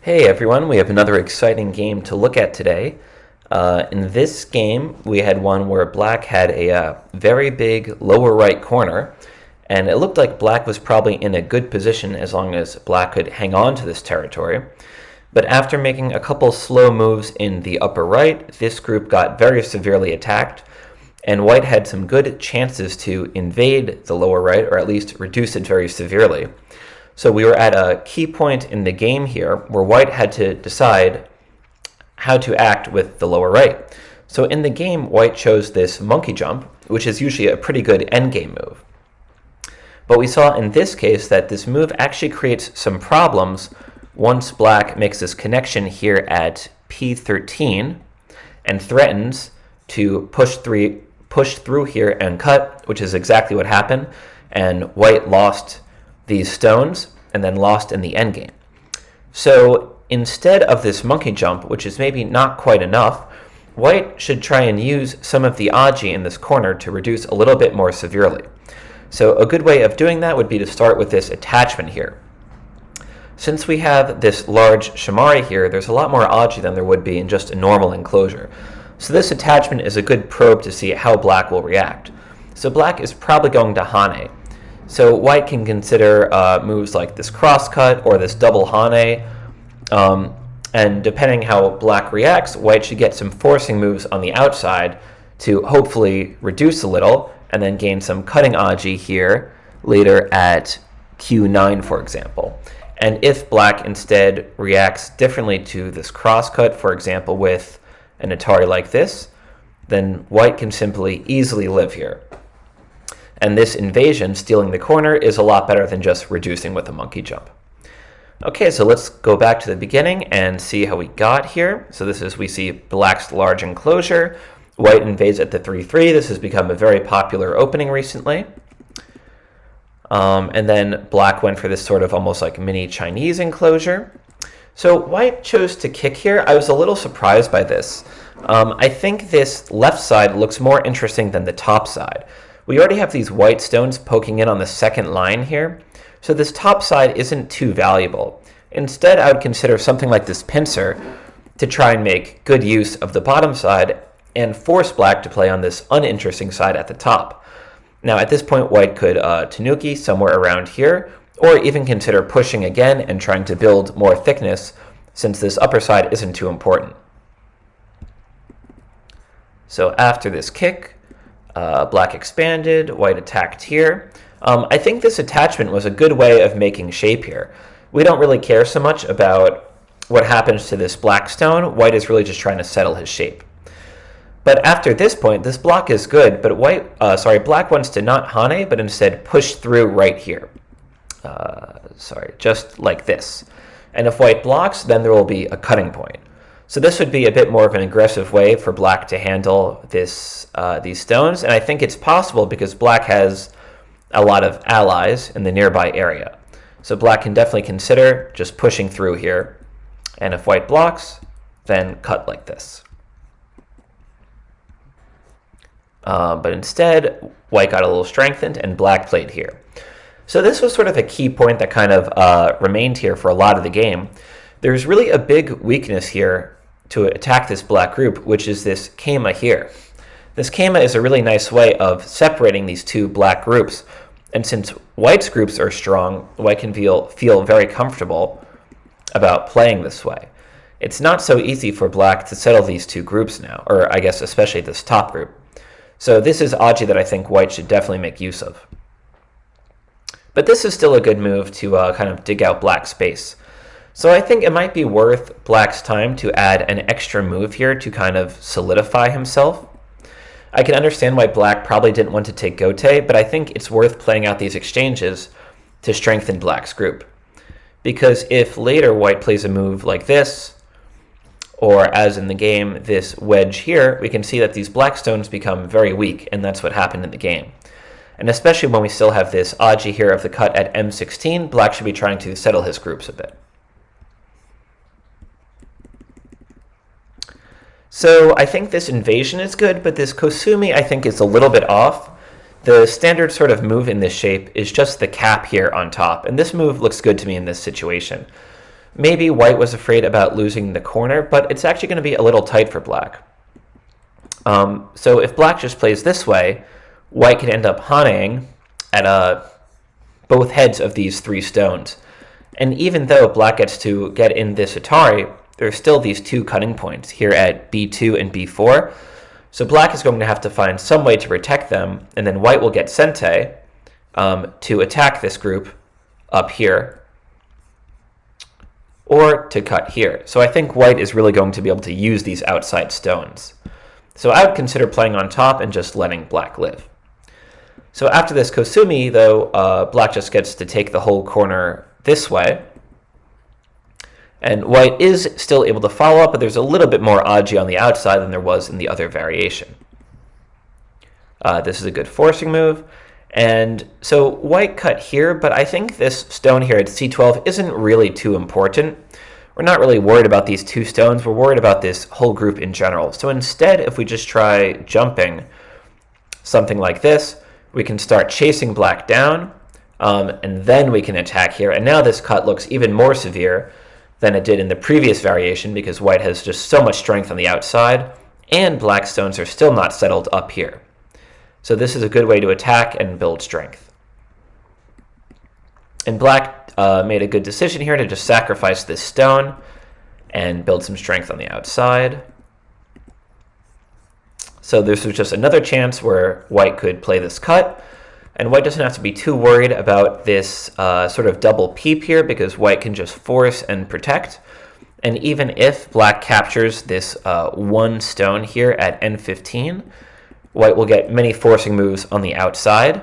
Hey everyone, we have another exciting game to look at today. In this game, we had one where black had a very big lower right corner, and it looked like black was probably in a good position as long as black could hang on to this territory. But after making a couple slow moves in the upper right, this group got very severely attacked, and white had some good chances to invade the lower right, or at least reduce it very severely. So we were at a key point in the game here where white had to decide how to act with the lower right. So in the game, white chose this monkey jump, which is usually a pretty good endgame move. But we saw in this case that this move actually creates some problems once black makes this connection here at P13 and threatens to push through here and cut, which is exactly what happened, and white lost these stones and then lost in the endgame. So instead of this monkey jump, which is maybe not quite enough, white should try and use some of the aji in this corner to reduce a little bit more severely. So a good way of doing that would be to start with this attachment here. Since we have this large shamari here, there's a lot more aji than there would be in just a normal enclosure. So this attachment is a good probe to see how black will react. So black is probably going to hane. So white can consider moves like this crosscut or this double hane, and depending how black reacts, white should get some forcing moves on the outside to hopefully reduce a little and then gain some cutting aji here later at Q9, for example. And if black instead reacts differently to this crosscut, for example, with an Atari like this, then white can simply easily live here. And this invasion, stealing the corner, is a lot better than just reducing with a monkey jump. Okay, so let's go back to the beginning and see how we got here. So this is, we see black's large enclosure. White invades at the 3-3. This has become a very popular opening recently. And then black went for this sort of almost like mini Chinese enclosure. So white chose to kick here. I was a little surprised by this. I think this left side looks more interesting than the top side. We already have these white stones poking in on the second line here, so this top side isn't too valuable. Instead, I would consider something like this pincer to try and make good use of the bottom side and force black to play on this uninteresting side at the top. Now, at this point, white could tanuki somewhere around here, or even consider pushing again and trying to build more thickness, since this upper side isn't too important. So after this kick, black expanded, white attacked here. I think this attachment was a good way of making shape here. We don't really care so much about what happens to this black stone. White is really just trying to settle his shape. But after this point, this block is good, but black wants to not hane, but instead push through right here. Just like this. And if white blocks, then there will be a cutting point. So this would be a bit more of an aggressive way for black to handle these stones, and I think it's possible because black has a lot of allies in the nearby area. So black can definitely consider just pushing through here, and if white blocks, then cut like this. But instead, white got a little strengthened, and black played here. So this was sort of a key point that kind of remained here for a lot of the game. There's really a big weakness here to attack this black group, which is this kema here. This kema is a really nice way of separating these two black groups, and since white's groups are strong, white can feel very comfortable about playing this way. It's not so easy for black to settle these two groups now, or I guess especially this top group. So this is aji that I think white should definitely make use of. But this is still a good move to kind of dig out black space. So I think it might be worth black's time to add an extra move here to kind of solidify himself. I can understand why black probably didn't want to take gote, but I think it's worth playing out these exchanges to strengthen black's group. Because if later white plays a move like this, or as in the game, this wedge here, we can see that these black stones become very weak, and that's what happened in the game. And especially when we still have this aji here of the cut at M16, black should be trying to settle his groups a bit. So I think this invasion is good, but this kosumi I think is a little bit off. The standard sort of move in this shape is just the cap here on top, and this move looks good to me in this situation. Maybe white was afraid about losing the corner, but it's actually going to be a little tight for black. So if black just plays this way, white can end up honeying at both heads of these 3 stones. And even though black gets to get in this Atari, there are still these 2 cutting points here at b2 and b4. So black is going to have to find some way to protect them, and then white will get sente to attack this group up here, or to cut here. So I think white is really going to be able to use these outside stones. So I would consider playing on top and just letting black live. So after this Kosumi, though, black just gets to take the whole corner this way. And white is still able to follow up, but there's a little bit more aji on the outside than there was in the other variation. This is a good forcing move. And so white cut here, but I think this stone here at c12 isn't really too important. We're not really worried about these 2 stones. We're worried about this whole group in general. So instead, if we just try jumping something like this, we can start chasing black down, and then we can attack here. And now this cut looks even more severe than it did in the previous variation because white has just so much strength on the outside, and black stones are still not settled up here. So this is a good way to attack and build strength. And black made a good decision here to just sacrifice this stone and build some strength on the outside. So this was just another chance where white could play this cut, and white doesn't have to be too worried about this sort of double peep here because white can just force and protect. And even if black captures this 1 stone here at n15, white will get many forcing moves on the outside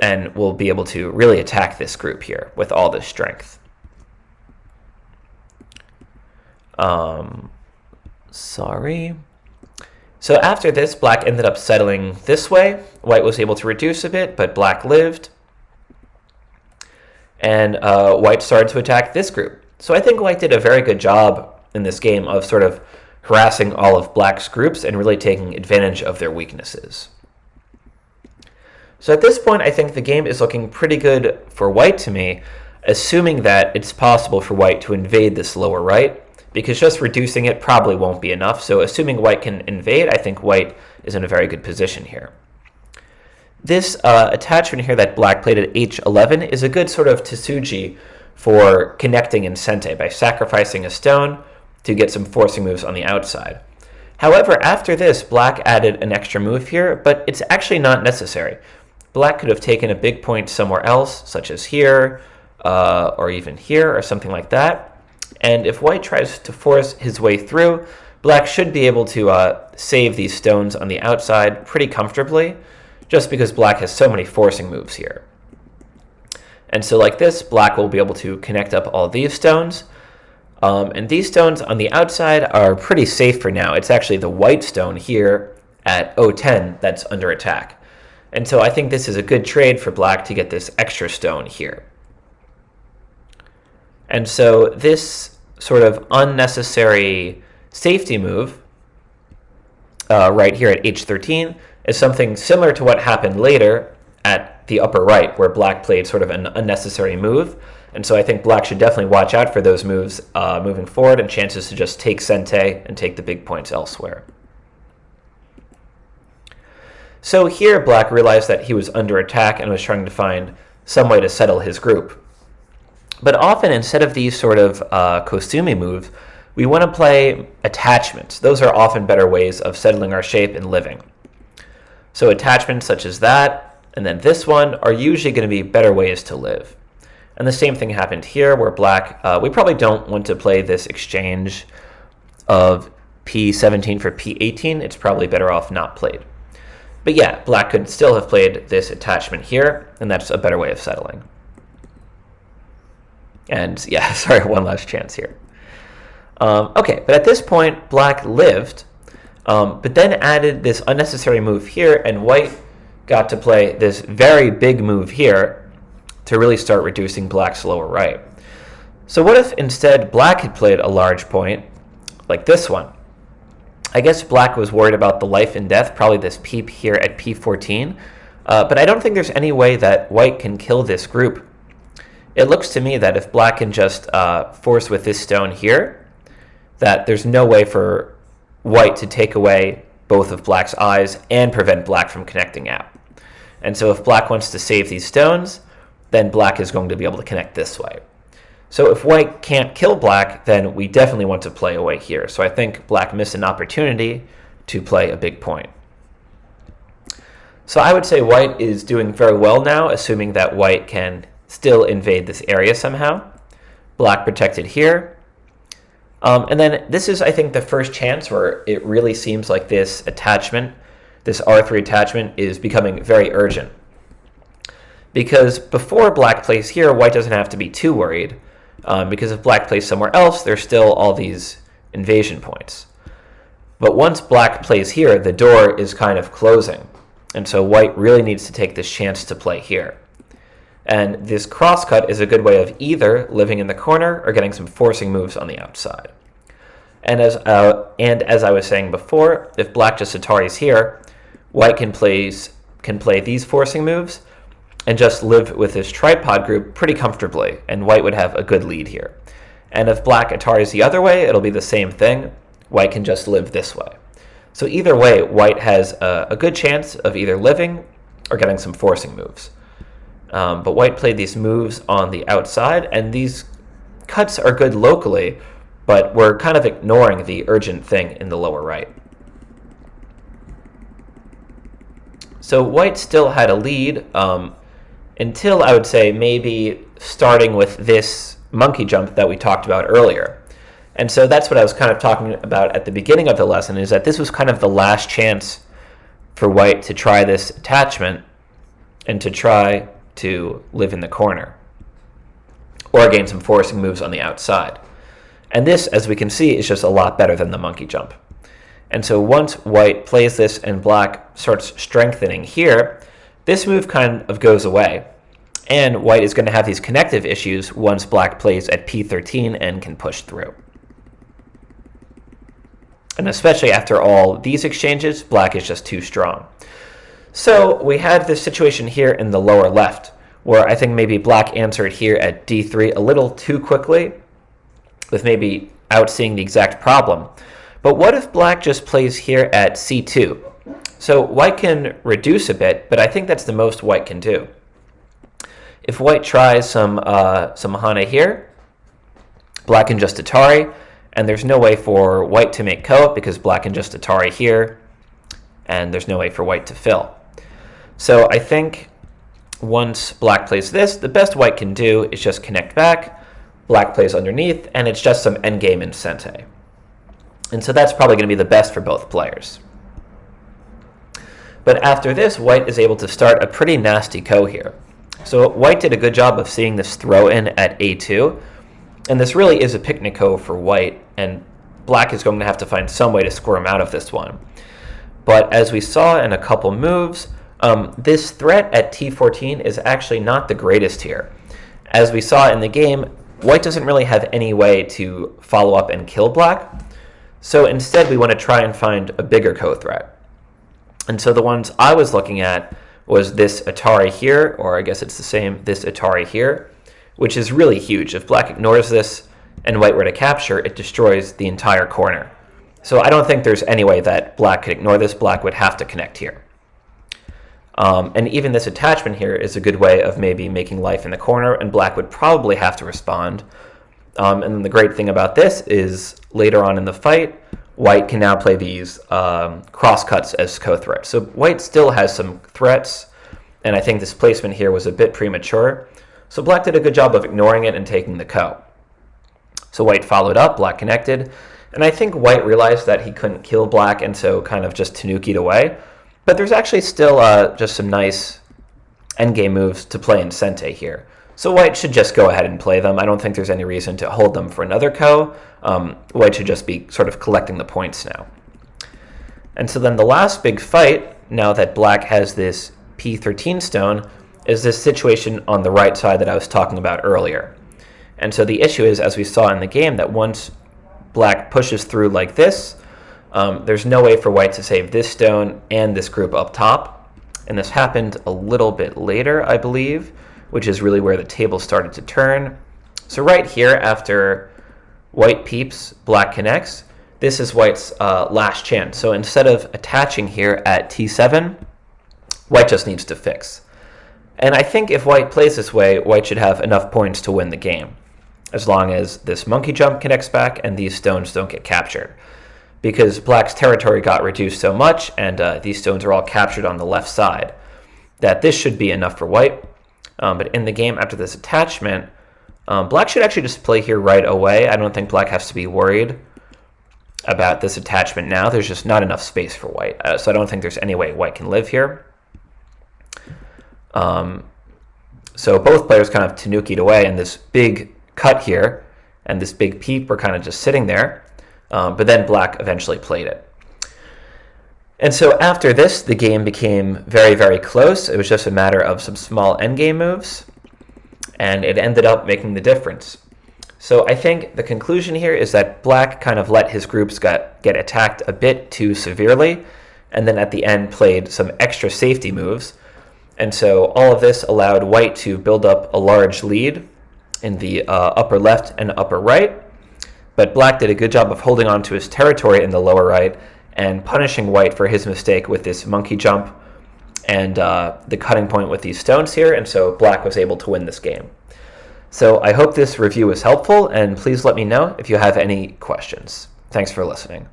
and will be able to really attack this group here with all this strength. Sorry. So after this, black ended up settling this way. White was able to reduce a bit, but black lived. And white started to attack this group. So I think white did a very good job in this game of sort of harassing all of black's groups and really taking advantage of their weaknesses. So at this point, I think the game is looking pretty good for white to me, assuming that it's possible for white to invade this lower right, because just reducing it probably won't be enough. So assuming white can invade, I think white is in a very good position here. This attachment here that black played at h11 is a good sort of tsuji for connecting in sente by sacrificing a stone to get some forcing moves on the outside. However, after this, black added an extra move here, but it's actually not necessary. Black could have taken a big point somewhere else, such as here, or even here, or something like that. And if white tries to force his way through, black should be able to save these stones on the outside pretty comfortably, just because black has so many forcing moves here. And so like this, black will be able to connect up all these stones. And these stones on the outside are pretty safe for now. It's actually the white stone here at O10 that's under attack. And so I think this is a good trade for black to get this extra stone here. And so this sort of unnecessary safety move right here at h13 is something similar to what happened later at the upper right, where black played sort of an unnecessary move. And so I think black should definitely watch out for those moves moving forward and chances to just take sente and take the big points elsewhere. So here black realized that he was under attack and was trying to find some way to settle his group. But often, instead of these sort of Kosumi moves, we want to play attachments. Those are often better ways of settling our shape and living. So attachments such as that, and then this one, are usually going to be better ways to live. And the same thing happened here, where black, we probably don't want to play this exchange of p17 for p18. It's probably better off not played. But yeah, black could still have played this attachment here, and that's a better way of settling. And yeah, sorry, one last chance here. Okay, but at this point, black lived, but then added this unnecessary move here, and white got to play this very big move here to really start reducing black's lower right. So what if instead black had played a large point like this one? I guess black was worried about the life and death, probably this peep here at p14, but I don't think there's any way that white can kill this group it looks to me that if black can just force with this stone here, that there's no way for white to take away both of black's eyes and prevent black from connecting out. And so if black wants to save these stones, then black is going to be able to connect this way. So if white can't kill black, then we definitely want to play away here. So I think black missed an opportunity to play a big point. So I would say white is doing very well now, assuming that white can still invade this area somehow. Black protected here. And then this is, I think, the first chance where it really seems like this attachment, this R3 attachment, is becoming very urgent. Because before black plays here, white doesn't have to be too worried. Because if black plays somewhere else, there's still all these invasion points. But once black plays here, the door is kind of closing. And so white really needs to take this chance to play here. And this crosscut is a good way of either living in the corner or getting some forcing moves on the outside. And as I was saying before, if black just Ataris here, white can play these forcing moves and just live with this tripod group pretty comfortably, and white would have a good lead here. And if black Ataris the other way, it'll be the same thing. White can just live this way. So either way, white has a good chance of either living or getting some forcing moves. But white played these moves on the outside, and these cuts are good locally, but we're kind of ignoring the urgent thing in the lower right. So white still had a lead until, I would say, maybe starting with this monkey jump that we talked about earlier. And so that's what I was kind of talking about at the beginning of the lesson, is that this was kind of the last chance for white to try this attachment and to try to live in the corner or gain some forcing moves on the outside. And this, as we can see, is just a lot better than the monkey jump. And so once white plays this and black starts strengthening here, this move kind of goes away. And white is going to have these connective issues once black plays at P13 and can push through. And especially after all these exchanges, black is just too strong. So we had this situation here in the lower left, where I think maybe black answered here at D3 a little too quickly, with maybe outseeing the exact problem. But what if black just plays here at C2? So white can reduce a bit, but I think that's the most white can do. If white tries some Hana here, black can just Atari, and there's no way for white to make co-op because black can just Atari here, and there's no way for white to fill. So I think once black plays this, the best white can do is just connect back, black plays underneath, and it's just some endgame in Sente. And so that's probably going to be the best for both players. But after this, white is able to start a pretty nasty ko here. So white did a good job of seeing this throw in at A2, and this really is a picnic ko for white, and black is going to have to find some way to squirm out of this one. But as we saw in a couple moves, this threat at T14 is actually not the greatest here. As we saw in the game, white doesn't really have any way to follow up and kill black, so instead we want to try and find a bigger ko threat. And so the ones I was looking at was this Atari here, or I guess it's the same, this Atari here, which is really huge. If black ignores this and white were to capture, it destroys the entire corner. So I don't think there's any way that black could ignore this. Black would have to connect here. And even this attachment here is a good way of maybe making life in the corner, and black would probably have to respond. And then the great thing about this is later on in the fight, white can now play these cross-cuts as co-threats. So white still has some threats, and I think this placement here was a bit premature. So black did a good job of ignoring it and taking the ko. So white followed up, black connected, and I think white realized that he couldn't kill black, and so kind of just tanuki'd away. But there's actually still just some nice endgame moves to play in Sente here. So white should just go ahead and play them. I don't think there's any reason to hold them for another ko. White should just be sort of collecting the points now. And so then the last big fight, now that black has this P13 stone, is this situation on the right side that I was talking about earlier. And so the issue is, as we saw in the game, that once black pushes through like this, there's no way for white to save this stone and this group up top. And this happened a little bit later, I believe, which is really where the table started to turn. So right here, after white peeps, black connects, this is white's last chance. So instead of attaching here at t7, white just needs to fix. And I think if white plays this way, white should have enough points to win the game, as long as this monkey jump connects back and these stones don't get captured. Because black's territory got reduced so much, and these stones are all captured on the left side, that this should be enough for white. But in the game after this attachment, black should actually just play here right away. I don't think black has to be worried about this attachment now. There's just not enough space for white. So I don't think there's any way white can live here. So both players kind of tanukied away, and this big cut here and this big peep were kind of just sitting there. But then black eventually played it. And so after this, the game became very, very close. It was just a matter of some small endgame moves, and it ended up making the difference. So I think the conclusion here is that black kind of let his groups get attacked a bit too severely, and then at the end played some extra safety moves. And so all of this allowed white to build up a large lead in the upper left and upper right. But black did a good job of holding on to his territory in the lower right and punishing white for his mistake with this monkey jump and the cutting point with these stones here. And so black was able to win this game. So I hope this review was helpful, and please let me know if you have any questions. Thanks for listening.